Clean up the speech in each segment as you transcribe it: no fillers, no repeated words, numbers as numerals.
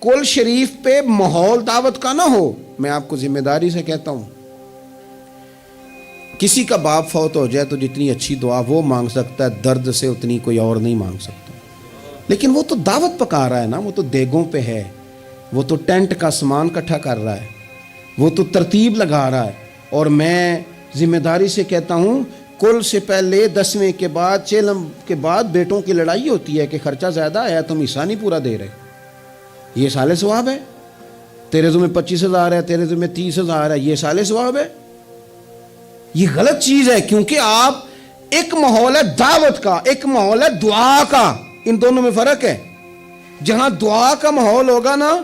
کل شریف پہ ماحول دعوت کا نہ ہو، میں آپ کو ذمہ داری سے کہتا ہوں، کسی کا باپ فوت ہو جائے تو جتنی اچھی دعا وہ مانگ سکتا ہے، درد سے اتنی کوئی اور نہیں مانگ سکتا. لیکن وہ تو دعوت پکا رہا ہے نا، وہ تو دیگوں پہ ہے، وہ تو ٹینٹ کا سامان اکٹھا کر رہا ہے، وہ تو ترتیب لگا رہا ہے. اور میں ذمہ داری سے کہتا ہوں، کل سے پہلے 10ویں کے بعد چیلم کے بعد بیٹوں کی لڑائی ہوتی ہے کہ خرچہ زیادہ ہے، تم حصہ نہیں پورا دے رہے. یہ سال ثواب ہے، تیرے ذمہ 25,000 ہے، تیرے ذمہ 30,000 ہے، یہ سال ثواب ہے. یہ غلط چیز ہے، کیونکہ آپ ایک ماحول ہے دعوت کا، ایک ماحول ہے دعا کا، ان دونوں میں فرق ہے. جہاں دعا کا ماحول ہوگا نا،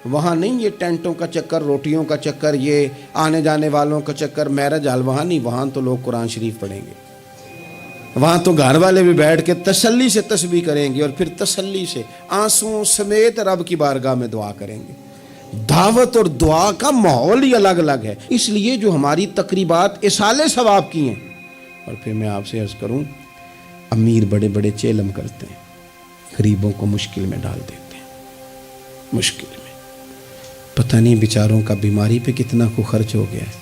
وہاں نہیں یہ ٹینٹوں کا چکر، روٹیوں کا چکر، یہ آنے جانے والوں کا چکر، میرج حال، وہاں نہیں. وہاں تو لوگ قرآن شریف پڑھیں گے، وہاں تو گھر والے بھی بیٹھ کے تسلی سے تسبیح کریں گے، اور پھر تسلی سے آنسوں سمیت رب کی بارگاہ میں دعا کریں گے. دعوت اور دعا کا ماحول ہی الگ الگ ہے. اس لیے جو ہماری تقریبات اصال ثواب کی ہیں. اور پھر میں آپ سے عرض کروں، امیر بڑے بڑے چیلم کرتے ہیں، غریبوں کو مشکل میں ڈال دیتے ہیں. مشکل میں پتہ نہیں بیچاروں کا بیماری پہ کتنا کو خرچ ہو گیا ہے،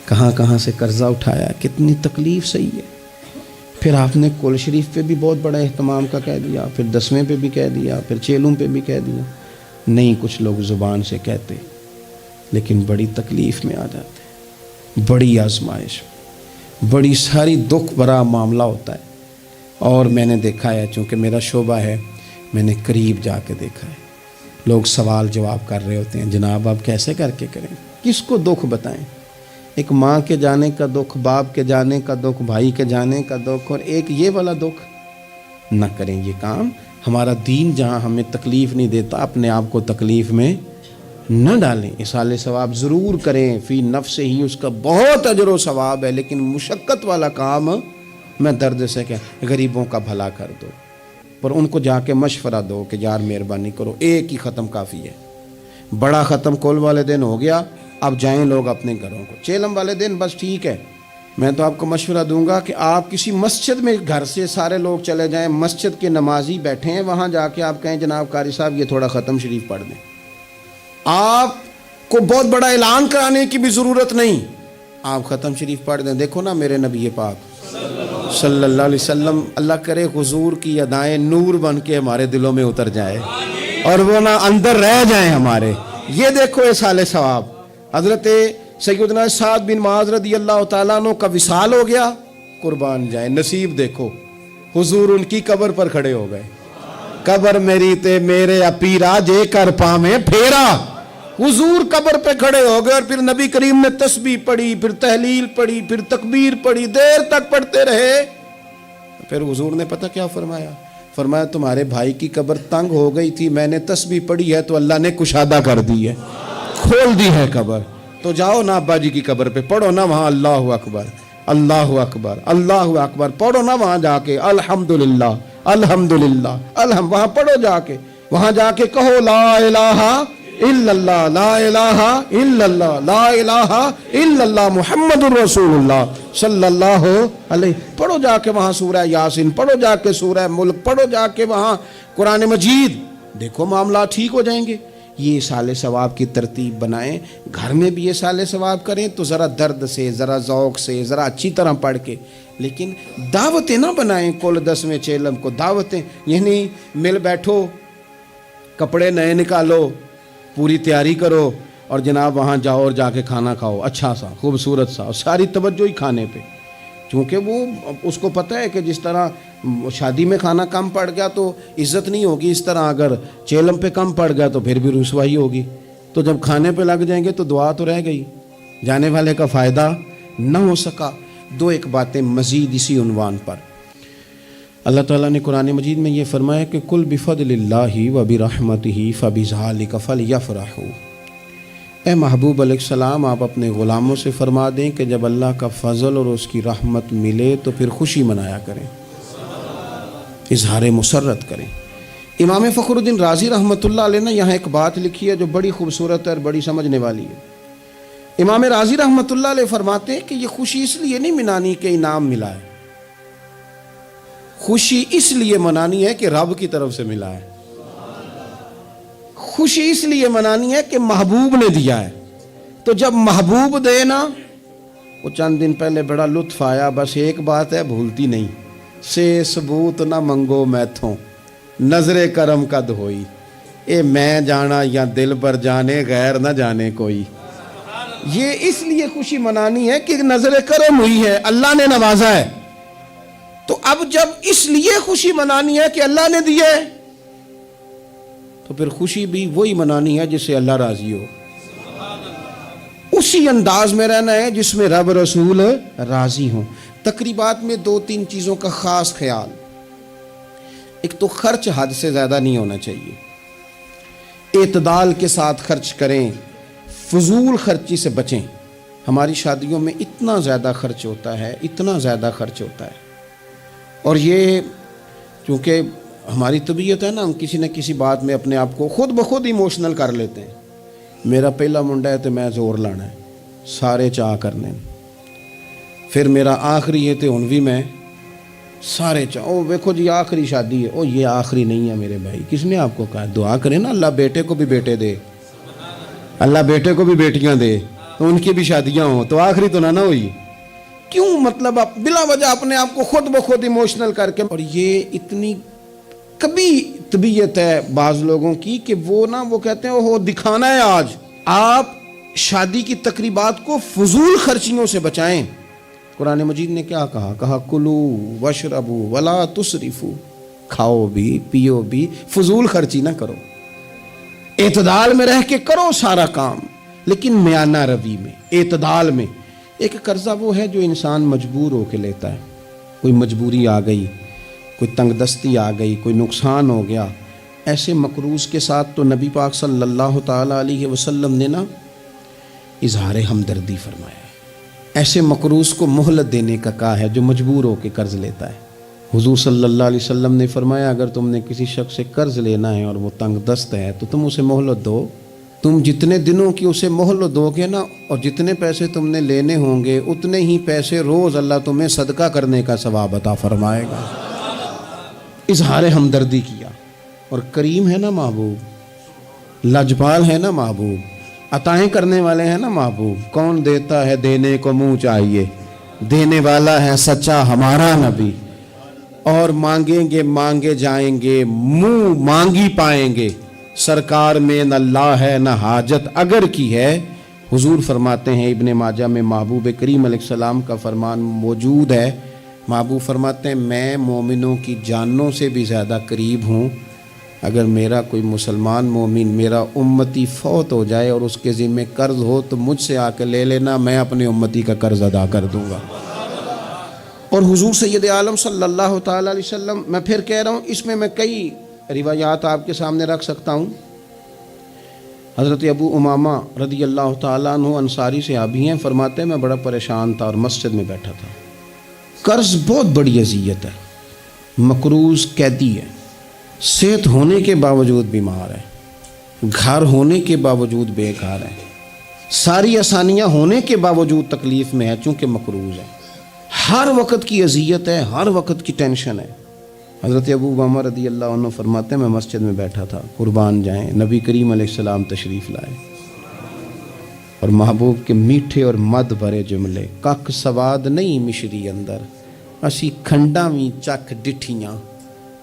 کہاں کہاں سے قرضہ اٹھایا ہے، کتنی تکلیف صحیح ہے. پھر آپ نے کل شریف پہ بھی بہت بڑا اہتمام کا کہہ دیا، پھر 10ویں پہ بھی کہہ دیا، پھر چیلوں پہ بھی کہہ دیا. نہیں، کچھ لوگ زبان سے کہتے لیکن بڑی تکلیف میں آ جاتے، بڑی آزمائش، بڑی ساری دکھ بھرا معاملہ ہوتا ہے. اور میں نے دیکھا ہے، چونکہ میرا شعبہ ہے، میں نے قریب جا کے دیکھا ہے، لوگ سوال جواب کر رہے ہوتے ہیں، جناب آپ کیسے کر کے کریں، کس کو دکھ بتائیں. ایک ماں کے جانے کا دکھ، باپ کے جانے کا دکھ، بھائی کے جانے کا دکھ، اور ایک یہ والا دکھ. نہ کریں یہ کام. ہمارا دین جہاں ہمیں تکلیف نہیں دیتا، اپنے آپ کو تکلیف میں نہ ڈالیں. اصال ثواب ضرور کریں، فی نفس ہی اس کا بہت اجر و ثواب ہے، لیکن مشقت والا کام میں درد سے کہ غریبوں کا بھلا کر دو، پر ان کو جا کے مشورہ دو کہ یار مہربانی کرو، ایک ہی ختم کافی ہے. بڑا ختم کول والے دن ہو گیا، اب جائیں لوگ اپنے گھروں کو. چیلم والے دن بس ٹھیک ہے. میں تو آپ کو مشورہ دوں گا کہ آپ کسی مسجد میں گھر سے سارے لوگ چلے جائیں، مسجد کے نمازی بیٹھے ہیں، وہاں جا کے آپ کہیں جناب قاری صاحب یہ تھوڑا ختم شریف پڑھ دیں. آپ کو بہت بڑا اعلان کرانے کی بھی ضرورت نہیں، آپ ختم شریف پڑھ دیں. دیکھو نا میرے نبی پاک صلی اللہ علیہ وسلم، اللہ کرے حضور کی ادائیں نور بن کے ہمارے دلوں میں اتر جائے اور وہ نہ اندر رہ جائیں ہمارے. یہ دیکھو اصال ثواب. حضرت سیدنا سعد بن معاذ رضی اللہ تعالیٰ عنہ کا وصال ہو گیا، قربان جائیں. نصیب دیکھو، حضور ان کی قبر پر کھڑے ہو گئے. قبر میری تے میرے اپیرا جے کر پامیں پھیرا. حضور قبر پہ کھڑے ہو گئے، اور پھر نبی کریم نے تسبیح پڑھی، پھر تحلیل پڑھی، پھر تکبیر پڑھی، دیر تک پڑھتے رہے. پھر حضور نے پتہ کیا فرمایا؟ فرمایا تمہارے بھائی کی قبر تنگ ہو گئی تھی، میں نے تسبیح پڑھی ہے تو اللہ نے کشادہ کر دی ہے، کھول دی ہے قبر. تو جاؤ نا ابا جی کی قبر پہ، پڑھو نا وہاں اللہ اکبر اللہ اکبر اللہ اکبر، پڑھو نا وہاں جا کے الحمدللہ الحمدللہ وہاں پڑھو جا کے، وہاں جا کے کہو لا الہ الا اللہ لا الہ الا اللہ لا الہ الا اللہ محمد الرسول اللہ صلی اللہ علیہ. پڑھو جا کے وہاں سورہ یاسین، پڑھو جا کے سورہ ملک، پڑھو جا کے وہاں قرآن مجید. دیکھو معاملات ٹھیک ہو جائیں گے. یہ اصال ثواب کی ترتیب بنائیں، گھر میں بھی اصال ثواب کریں تو ذرا درد سے، ذرا ذوق سے، ذرا اچھی طرح پڑھ کے. لیکن دعوتیں نہ بنائیں کل 10ویں چیلم کو. دعوتیں یعنی مل بیٹھو، کپڑے نئے نکالو، پوری تیاری کرو، اور جناب وہاں جاؤ اور جا کے کھانا کھاؤ اچھا سا خوبصورت سا، اور ساری توجہ ہی کھانے پہ. چونکہ وہ اس کو پتہ ہے کہ جس طرح شادی میں کھانا کم پڑ گیا تو عزت نہیں ہوگی، اس طرح اگر چیلم پہ کم پڑ گیا تو پھر بھی رسوائی ہوگی. تو جب کھانے پہ لگ جائیں گے تو دعا تو رہ گئی، جانے والے کا فائدہ نہ ہو سکا. دو ایک باتیں مزید اسی عنوان پر. اللہ تعالیٰ نے قرآن مجید میں یہ فرمایا کہ کل بفضل اللہ و برحمتہ فبذالک فلیفرحوا. اے محبوب علیہ السلام، آپ اپنے غلاموں سے فرما دیں کہ جب اللہ کا فضل اور اس کی رحمت ملے تو پھر خوشی منایا کریں، اظہار مسرت کریں. امام فخر الدین رازی رحمۃ اللہ علیہ نے یہاں ایک بات لکھی ہے جو بڑی خوبصورت ہے اور بڑی سمجھنے والی ہے. امام رازی رحمۃ اللہ علیہ فرماتے ہیں کہ یہ خوشی اس لیے نہیں منانی کہ انعام ملا ہے، خوشی اس لیے منانی ہے کہ رب کی طرف سے ملا ہے. خوشی اس لیے منانی ہے کہ محبوب نے دیا ہے. تو جب محبوب دے نا, وہ چند دن پہلے بڑا لطف آیا, بس ایک بات ہے بھولتی نہیں, سے ثبوت نہ منگو میتھوں نظر کرم قد ہوئی, اے میں جانا یا دل پر جانے غیر نہ جانے کوئی. یہ اس لیے خوشی منانی ہے کہ نظر کرم ہوئی ہے, اللہ نے نوازا ہے. تو اب جب اس لیے خوشی منانی ہے کہ اللہ نے دیا ہے, تو پھر خوشی بھی وہی منانی ہے جس سے اللہ راضی ہو. اسی انداز میں رہنا ہے جس میں رب رسول راضی ہوں. تقریبات میں 2-3 چیزوں کا خاص خیال. ایک تو خرچ حد سے زیادہ نہیں ہونا چاہیے, اعتدال کے ساتھ خرچ کریں, فضول خرچی سے بچیں. ہماری شادیوں میں اتنا زیادہ خرچ ہوتا ہے, اتنا زیادہ خرچ ہوتا ہے, اور یہ چونکہ ہماری طبیعت ہے نا, ہم کسی نہ کسی بات میں اپنے آپ کو خود بخود ایموشنل کر لیتے ہیں. میرا پہلا منڈا ہے تو میں زور لانا ہے, سارے چاہ کرنے, پھر میرا آخری ہے تو ہن بھی میں سارے چاہ. او دیکھو جی آخری شادی ہے, او یہ آخری نہیں ہے میرے بھائی, کس نے آپ کو کہا؟ دعا کریں نا اللہ بیٹے کو بھی بیٹے دے, اللہ بیٹے کو بھی بیٹیاں دے, تو ان کی بھی شادیاں ہوں, تو آخری تو نہ ہوئی. کیوں مطلب آپ بلا وجہ اپنے آپ کو خود بخود ایموشنل کر کے. اور یہ اتنی کبھی طبیعت ہے بعض لوگوں کی کہ وہ کہتے ہیں وہ دکھانا ہے آج. آپ شادی کی تقریبات کو فضول خرچیوں سے بچائیں. قرآن مجید نے کیا کہا کلو وشربو ولا تسرفو, کھاؤ بھی پیو بھی, فضول خرچی نہ کرو, اعتدال میں رہ کے کرو سارا کام, لیکن میانہ روی میں, اعتدال میں. ایک قرضہ وہ ہے جو انسان مجبور ہو کے لیتا ہے, کوئی مجبوری آ گئی, کوئی تنگ دستی آ گئی, کوئی نقصان ہو گیا. ایسے مقروض کے ساتھ تو نبی پاک صلی اللہ تعالیٰ علیہ وسلم نے نا اظہار ہمدردی فرمایا ہے. ایسے مقروض کو مہلت دینے کا کہا ہے جو مجبور ہو کے قرض لیتا ہے. حضور صلی اللہ علیہ وسلم نے فرمایا اگر تم نے کسی شخص سے قرض لینا ہے اور وہ تنگ دست ہے تو تم اسے مہلت دو. تم جتنے دنوں کی اسے مہلت دو گے نا, اور جتنے پیسے تم نے لینے ہوں گے اتنے ہی پیسے روز اللہ تمہیں صدقہ کرنے کا ثواب عطا فرمائے گا. اظہار ہمدردی کیا. اور کریم ہے نا محبوب, لاجپال ہے نا محبوب, عطائیں کرنے والے ہیں نا محبوب. کون دیتا ہے دینے کو منہ چاہیے, دینے والا ہے سچا ہمارا نبی. اور مانگیں گے مانگے جائیں گے, منہ مانگی پائیں گے. سرکار میں نہ اللہ ہے نہ حاجت اگر کی ہے. حضور فرماتے ہیں ابن ماجہ میں محبوب کریم علیہ السلام کا فرمان موجود ہے. محبوب فرماتے ہیں میں مومنوں کی جانوں سے بھی زیادہ قریب ہوں. اگر میرا کوئی مسلمان مومن میرا امتی فوت ہو جائے اور اس کے ذمہ قرض ہو تو مجھ سے آ کے لے لینا, میں اپنے امتی کا قرض ادا کر دوں گا. اور حضور سید عالم صلی اللہ تعالیٰ علیہ وسلم, میں پھر کہہ رہا ہوں اس میں کئی روایات آپ کے سامنے رکھ سکتا ہوں. حضرت ابو امامہ رضی اللہ تعالیٰ عنہ انصاری صحابی ہیں, فرماتے ہیں میں بڑا پریشان تھا اور مسجد میں بیٹھا تھا. قرض بہت بڑی اذیت ہے, مقروض قیدی ہے, صحت ہونے کے باوجود بیمار ہے, گھر ہونے کے باوجود بے گھر ہے, ساری آسانیاں ہونے کے باوجود تکلیف میں ہے چونکہ مقروض ہے. ہر وقت کی اذیت ہے, ہر وقت کی ٹینشن ہے. حضرت ابو امامہ رضی اللہ عنہ فرماتے ہیں میں مسجد میں بیٹھا تھا, قربان جائیں نبی کریم علیہ السلام تشریف لائے اور محبوب کے میٹھے اور مد بھرے جملے, کک سواد نہیں مشری اندر اسی کھنڈاں وی چک ڈٹھیاں,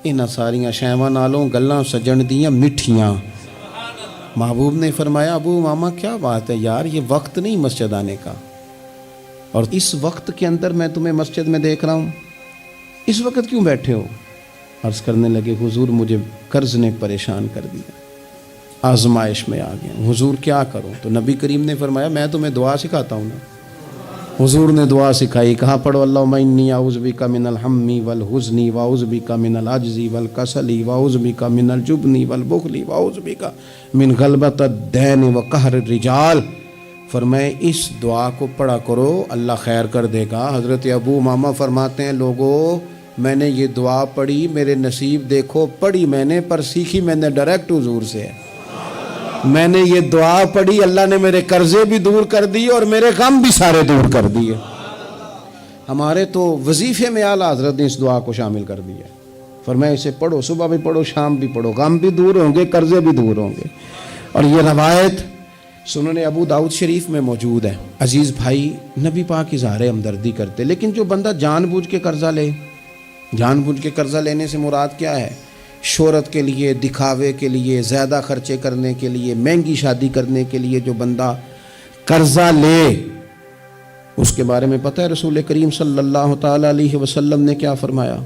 انہاں ساریاں شیواں نالوں گلاں سجن دیاں مٹھیاں. محبوب نے فرمایا ابو امامہ کیا بات ہے یار, یہ وقت نہیں مسجد آنے کا, اور اس وقت کے اندر میں تمہیں مسجد میں دیکھ رہا ہوں, اس وقت کیوں بیٹھے ہو؟ عرض کرنے لگے حضور مجھے قرض نے پریشان کر دیا, آزمائش میں آ گیا, حضور کیا کروں؟ تو نبی کریم نے فرمایا میں تمہیں دعا سکھاتا ہوں نا. حضور نے دعا سکھائی, کہا پڑھو اللہم انی اعوذ بک من الہم والحزن واعوذ بک من العجز والکسل واعوذ بک من الجبن والبخل واعوذ بک من غلبۃ الدین وقہر الرجال. فرمائے اس دعا کو پڑھا کرو اللہ خیر کر دے گا. حضرت ابو امامہ فرماتے ہیں لوگوں میں نے یہ دعا پڑھی, میرے نصیب دیکھو, پڑھی میں نے پر سیکھی میں نے ڈائریکٹ حضور سے. میں نے یہ دعا پڑھی, اللہ نے میرے قرضے بھی دور کر دی اور میرے غم بھی سارے دور کر دیے. ہمارے تو وظیفے میں اعلیٰ حضرت نے اس دعا کو شامل کر دیا. فرمایا اسے پڑھو, صبح بھی پڑھو شام بھی پڑھو, غم بھی دور ہوں گے قرضے بھی دور ہوں گے. اور یہ روایت سنن ابو داؤد شریف میں موجود ہے. عزیز بھائی، نبی پاک اظہار ہمدردی کرتے، لیکن جو بندہ جان بوجھ کے قرضہ لے، جان بوجھ کے قرضہ لینے سے مراد کیا ہے؟ شہرت کے لیے، دکھاوے کے لیے، زیادہ خرچے کرنے کے لیے، مہنگی شادی کرنے کے لیے جو بندہ قرضہ لے، اس کے بارے میں پتہ ہے رسول کریم صلی اللہ تعالیٰ علیہ وسلم نے کیا فرمایا؟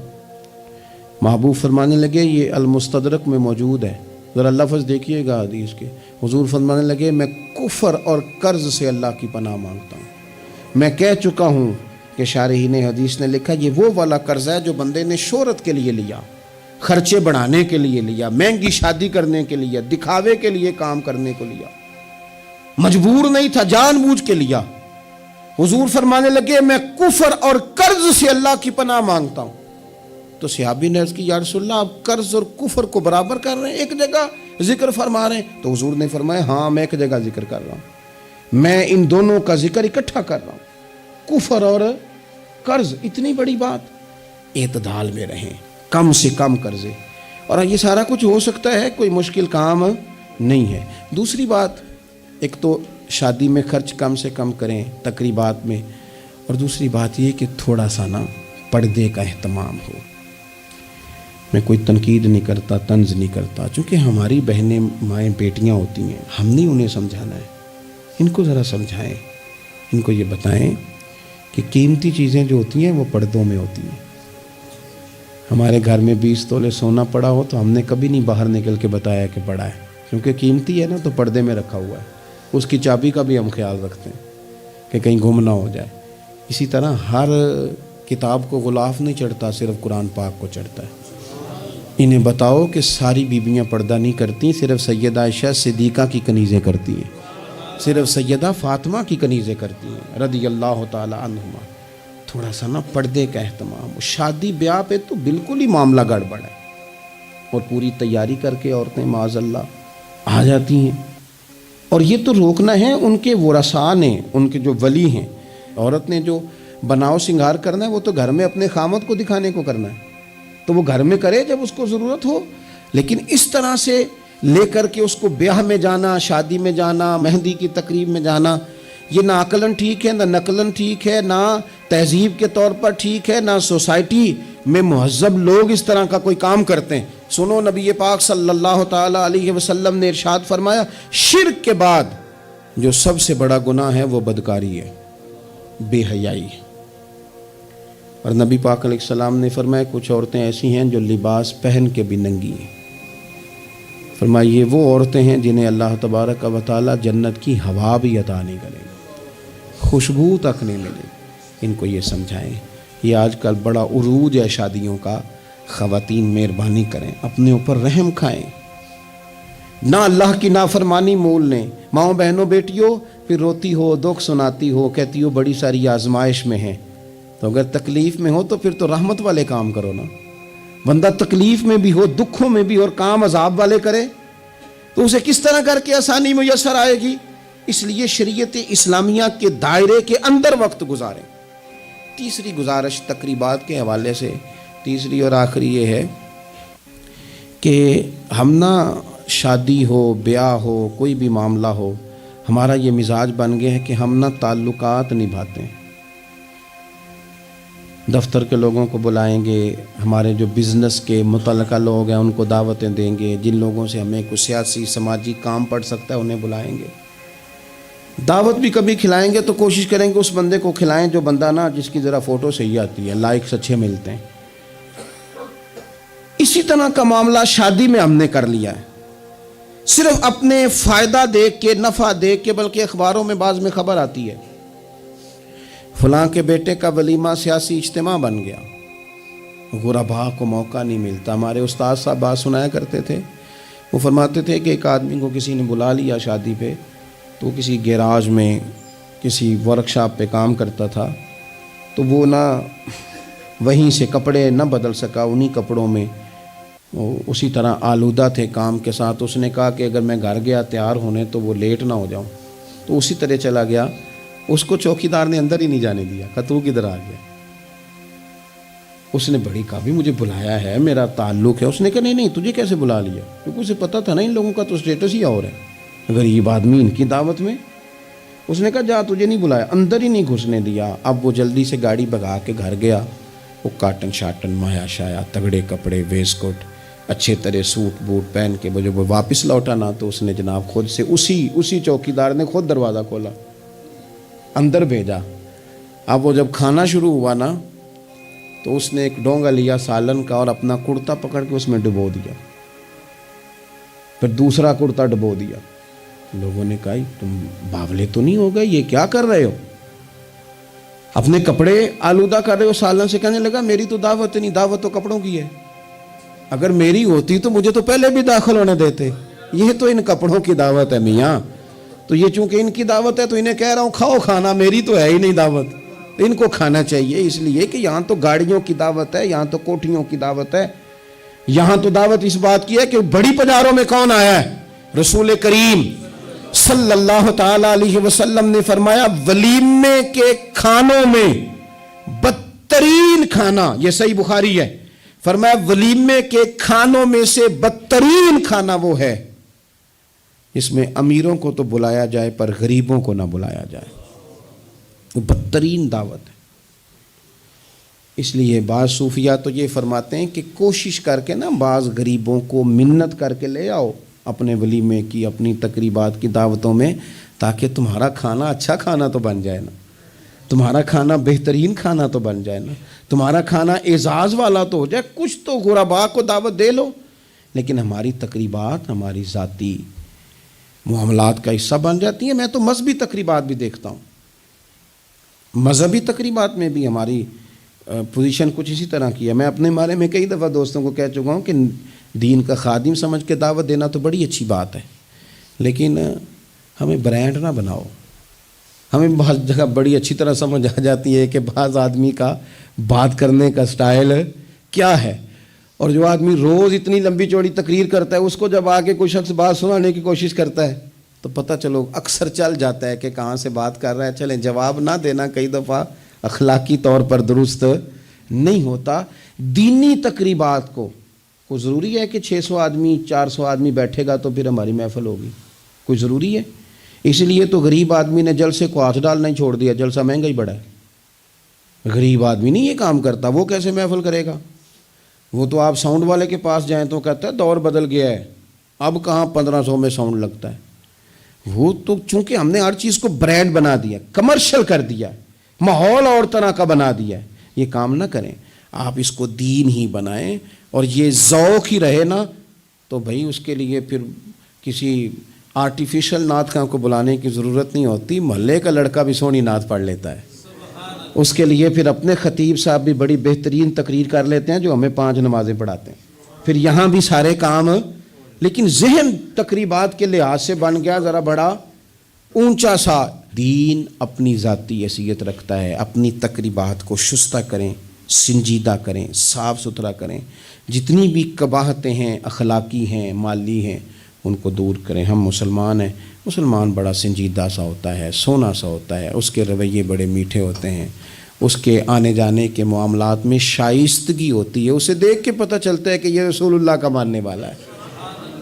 محبوب فرمانے لگے، یہ المستدرک میں موجود ہے، ذرا لفظ دیکھیے گا حدیث کے. حضور فرمانے لگے، میں کفر اور قرض سے اللہ کی پناہ مانگتا ہوں. میں کہہ چکا ہوں کہ شارحین حدیث نے لکھا یہ وہ والا قرض ہے جو بندے نے شہرت کے لیے لیا، خرچے بڑھانے کے لیے لیا، مہنگی شادی کرنے کے لیے، دکھاوے کے لیے کام کرنے کو لیا، مجبور نہیں تھا، جان بوجھ کے لیا. حضور فرمانے لگے، میں کفر اور قرض سے اللہ کی پناہ مانگتا ہوں. تو صحابی نے عرض کی، یا رسول اللہ، آپ قرض اور کفر کو برابر کر رہے ہیں، ایک جگہ ذکر فرما رہے ہیں؟ تو حضور نے فرمایا، ہاں میں ایک جگہ ذکر کر رہا ہوں، میں ان دونوں کا ذکر اکٹھا کر رہا ہوں، کفر اور قرض. اتنی بڑی بات، اعتدال میں رہیں، کم سے کم قرضے. اور یہ سارا کچھ ہو سکتا ہے، کوئی مشکل کام نہیں ہے. دوسری بات، ایک تو شادی میں خرچ کم سے کم کریں تقریبات میں، اور دوسری بات یہ کہ تھوڑا سا نا پردے کا اہتمام ہو. میں کوئی تنقید نہیں کرتا، طنز نہیں کرتا، چونکہ ہماری بہنیں، مائیں، بیٹیاں ہوتی ہیں، ہم نہیں انہیں سمجھانا ہے. ان کو ذرا سمجھائیں، ان کو یہ بتائیں کہ قیمتی چیزیں جو ہوتی ہیں وہ پردوں میں ہوتی ہیں. ہمارے گھر میں 20 تولے سونا پڑا ہو تو ہم نے کبھی نہیں باہر نکل کے بتایا کہ پڑا ہے، کیونکہ قیمتی ہے نا، تو پردے میں رکھا ہوا ہے. اس کی چابی کا بھی ہم خیال رکھتے ہیں کہ کہیں گم نہ ہو جائے. اسی طرح ہر کتاب کو غلاف نہیں چڑھتا، صرف قرآن پاک کو چڑھتا ہے. انہیں بتاؤ کہ ساری بیویاں پردہ نہیں کرتی، صرف سیدہ عائشہ صدیقہ کی کنیزیں کرتی ہیں، صرف سیدہ فاطمہ کی کنیزیں کرتی ہیں رضی اللہ تعالی عنہما. تھوڑا سا نا پردے کا اہتمام. شادی بیاہ پہ تو بالکل ہی معاملہ گڑبڑ ہے، اور پوری تیاری کر کے عورتیں معاذ اللہ آ جاتی ہیں. اور یہ تو روکنا ہے ان کے ورثاء نے، ان کے جو ولی ہیں. عورت نے جو بناؤ سنگار کرنا ہے وہ تو گھر میں اپنے خامد کو دکھانے کو کرنا ہے، تو وہ گھر میں کرے جب اس کو ضرورت ہو. لیکن اس طرح سے لے کر کے اس کو بیاہ میں جانا، شادی میں جانا، مہندی کی تقریب میں جانا، یہ نہ عقلاً ٹھیک ہے، نہ نقلاً ٹھیک ہے، نہ تہذیب کے طور پر ٹھیک ہے، نہ سوسائٹی میں مہذب لوگ اس طرح کا کوئی کام کرتے ہیں. سنو، نبی پاک صلی اللہ تعالی علیہ وسلم نے ارشاد فرمایا، شرک کے بعد جو سب سے بڑا گناہ ہے وہ بدکاری ہے، بے حیائی ہے. اور نبی پاک علیہ السلام نے فرمایا کچھ عورتیں ایسی ہیں جو لباس پہن کے بھی ننگی ہیں. فرمایا یہ وہ عورتیں ہیں جنہیں اللہ تبارک و تعالی جنت کی ہوا بھی عطا نہیں کرے گا، خوشبو تک نہیں ملے گی. ان کو یہ سمجھائیں. یہ آج کل بڑا عروج ہے شادیوں کا. خواتین مہربانی کریں، اپنے اوپر رحم کھائیں، نہ اللہ کی نافرمانی مول لیں. ماؤں، بہنوں، بیٹیوں، پھر روتی ہو، دکھ سناتی ہو، کہتی ہو بڑی ساری آزمائش میں ہیں. تو اگر تکلیف میں ہو تو پھر تو رحمت والے کام کرو نا. بندہ تکلیف میں بھی ہو، دکھوں میں بھی، اور کام عذاب والے کرے تو اسے کس طرح کر کے آسانی میسر آئے گی؟ اس لیے شریعت اسلامیہ کے دائرے کے اندر وقت گزاریں. تیسری گزارش تقریبات کے حوالے سے، تیسری اور آخری یہ ہے کہ ہم نہ شادی ہو، بیاہ ہو، کوئی بھی معاملہ ہو، ہمارا یہ مزاج بن گیا ہے کہ ہم نہ تعلقات نبھاتے ہیں. دفتر کے لوگوں کو بلائیں گے، ہمارے جو بزنس کے متعلقہ لوگ ہیں ان کو دعوتیں دیں گے، جن لوگوں سے ہمیں کوئی سیاسی سماجی کام پڑ سکتا ہے انہیں بلائیں گے. دعوت بھی کبھی کھلائیں گے تو کوشش کریں گے اس بندے کو کھلائیں جو بندہ نا جس کی ذرا فوٹو صحیح آتی ہے، لائکس اچھے ملتے ہیں. اسی طرح کا معاملہ شادی میں ہم نے کر لیا ہے، صرف اپنے فائدہ دیکھ کے، نفع دیکھ کے. بلکہ اخباروں میں بعض میں خبر آتی ہے فلاں کے بیٹے کا ولیمہ سیاسی اجتماع بن گیا، غرباء کو موقع نہیں ملتا. ہمارے استاد صاحب بات سنایا کرتے تھے، وہ فرماتے تھے کہ ایک آدمی کو کسی نے بلا لیا شادی پہ، تو کسی گیراج میں کسی ورک شاپ پہ کام کرتا تھا، تو وہ نہ وہیں سے کپڑے نہ بدل سکا، انہی کپڑوں میں وہ اسی طرح آلودہ تھے کام کے ساتھ. اس نے کہا کہ اگر میں گھر گیا تیار ہونے تو وہ لیٹ نہ ہو جاؤں، تو اسی طرح چلا گیا. اس کو چوکیدار نے اندر ہی نہیں جانے دیا، کہا تو کدھر آ گیا؟ اس نے بڑی کہا بھی مجھے بلایا ہے، میرا تعلق ہے. اس نے کہا نہیں تجھے کیسے بلا لیا؟ کیونکہ اسے پتا تھا نا ان لوگوں کا تو اسٹیٹس ہی اور ہے. غریب آدمی ان کی دعوت میں. اس نے کہا جا تجھے نہیں بلایا, اندر ہی نہیں گھسنے دیا. اب وہ جلدی سے گاڑی بھگا کے گھر گیا. وہ کاٹن شاٹن مایا شایا تگڑے کپڑے ویس کوٹ اچھے طرح سوٹ بوٹ پہن کے جب وہ واپس لوٹا نا تو اس نے جناب خود سے اسی چوکیدار نے خود دروازہ کھولا, اندر بھیجا. اب وہ جب کھانا شروع ہوا نا تو اس نے ایک ڈونگا لیا سالن کا اور اپنا کرتا پکڑ کے اس میں ڈبو دیا, پھر دوسرا کرتا ڈبو دیا. لوگوں نے کہا تم باولے تو نہیں ہو گئے, یہ کیا کر رہے ہو, اپنے کپڑے آلودہ کر رہے ہو سالن سے. کہنے لگا میری تو دعوت نہیں, دعوت تو کپڑوں کی ہے, اگر میری ہوتی تو مجھے تو پہلے بھی داخل ہونے دیتے. یہ تو ان کپڑوں کی دعوت ہے میاں, تو یہ چونکہ ان کی دعوت ہے تو انہیں کہہ رہا ہوں کھاؤ کھانا, میری تو ہے ہی نہیں دعوت, ان کو کھانا چاہیے. اس لیے کہ یہاں تو گاڑیوں کی دعوت ہے, یہاں تو کوٹھیوں کی دعوت ہے, یہاں تو دعوت اس بات کی ہے کہ بڑی پجاروں میں کون آیا ہے. رسول کریم صلی اللہ تعالی علیہ وسلم نے فرمایا ولیمے کے کھانوں میں بدترین کھانا, یہ صحیح بخاری ہے, فرمایا ولیمے کے کھانوں میں سے بدترین کھانا وہ ہے اس میں امیروں کو تو بلایا جائے پر غریبوں کو نہ بلایا جائے. وہ بدترین دعوت ہے. اس لیے بعض صوفیہ تو یہ فرماتے ہیں کہ کوشش کر کے نا بعض غریبوں کو منت کر کے لے آؤ اپنے ولیمے کی اپنی تقریبات کی دعوتوں میں, تاکہ تمہارا کھانا اچھا کھانا تو بن جائے نا, تمہارا کھانا بہترین کھانا تو بن جائے نا, تمہارا کھانا اعزاز والا تو ہو جائے. کچھ تو غرباء کو دعوت دے لو, لیکن ہماری تقریبات ہماری ذاتی معاملات کا حصہ بن جاتی ہیں. میں تو مذہبی تقریبات بھی دیکھتا ہوں, مذہبی تقریبات میں بھی ہماری پوزیشن کچھ اسی طرح کی ہے. میں اپنے بارے میں کئی دفعہ دوستوں کو کہہ چکا ہوں کہ دین کا خادم سمجھ کے دعوت دینا تو بڑی اچھی بات ہے, لیکن ہمیں برانڈ نہ بناؤ. ہمیں بعض جگہ بڑی اچھی طرح سمجھ آ جاتی ہے کہ بعض آدمی کا بات کرنے کا سٹائل کیا ہے, اور جو آدمی روز اتنی لمبی چوڑی تقریر کرتا ہے اس کو جب آگے کوئی شخص بات سنانے کی کوشش کرتا ہے تو پتہ چلو اکثر چل جاتا ہے کہ کہاں سے بات کر رہا ہے. چلیں جواب نہ دینا کئی دفعہ اخلاقی طور پر درست نہیں ہوتا. دینی تقریبات کو کوئی ضروری ہے کہ 600 آدمی 400 آدمی بیٹھے گا تو پھر ہماری محفل ہوگی, کوئی ضروری ہے؟ اس لیے تو غریب آدمی نے جلسے کو ہاتھ ڈالنا ہی چھوڑ دیا, جلسہ مہنگا ہی بڑا ہے. غریب آدمی نہیں یہ کام کرتا, وہ کیسے محفل کرے گا؟ وہ تو آپ ساؤنڈ والے کے پاس جائیں تو کہتا ہے دور بدل گیا ہے, اب کہاں 1500 میں ساؤنڈ لگتا ہے. وہ تو چونکہ ہم نے ہر چیز کو برانڈ بنا دیا, کمرشل کر دیا, ماحول اور طرح کا بنا دیا ہے. یہ کام نہ کریں, آپ اس کو دین ہی بنائیں اور یہ ذوق ہی رہے نا, تو بھائی اس کے لیے پھر کسی آرٹیفیشل نعت خواں کو بلانے کی ضرورت نہیں ہوتی. محلے کا لڑکا بھی سونی نعت پڑھ لیتا ہے. اس کے لیے پھر اپنے خطیب صاحب بھی بڑی بہترین تقریر کر لیتے ہیں جو ہمیں 5 نمازیں پڑھاتے ہیں. پھر یہاں بھی سارے کام, لیکن ذہن تقریبات کے لحاظ سے بن گیا ذرا بڑا اونچا سا. دین اپنی ذاتی حیثیت رکھتا ہے. اپنی تقریبات کو شستہ کریں, سنجیدہ کریں, صاف ستھرا کریں. جتنی بھی قباحتیں ہیں, اخلاقی ہیں, مالی ہیں, ان کو دور کریں. ہم مسلمان ہیں, مسلمان بڑا سنجیدہ سا ہوتا ہے, سونا سا ہوتا ہے, اس کے رویے بڑے میٹھے ہوتے ہیں, اس کے آنے جانے کے معاملات میں شائستگی ہوتی ہے. اسے دیکھ کے پتہ چلتا ہے کہ یہ رسول اللہ کا ماننے والا ہے,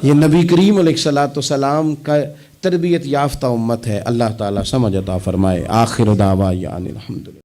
یہ نبی کریم علیہ الصلوۃ والسلام کا تربیت یافتہ امت ہے. اللہ تعالیٰ سمجھ عطا فرمائے. آخر دعوانا الحمدللہ.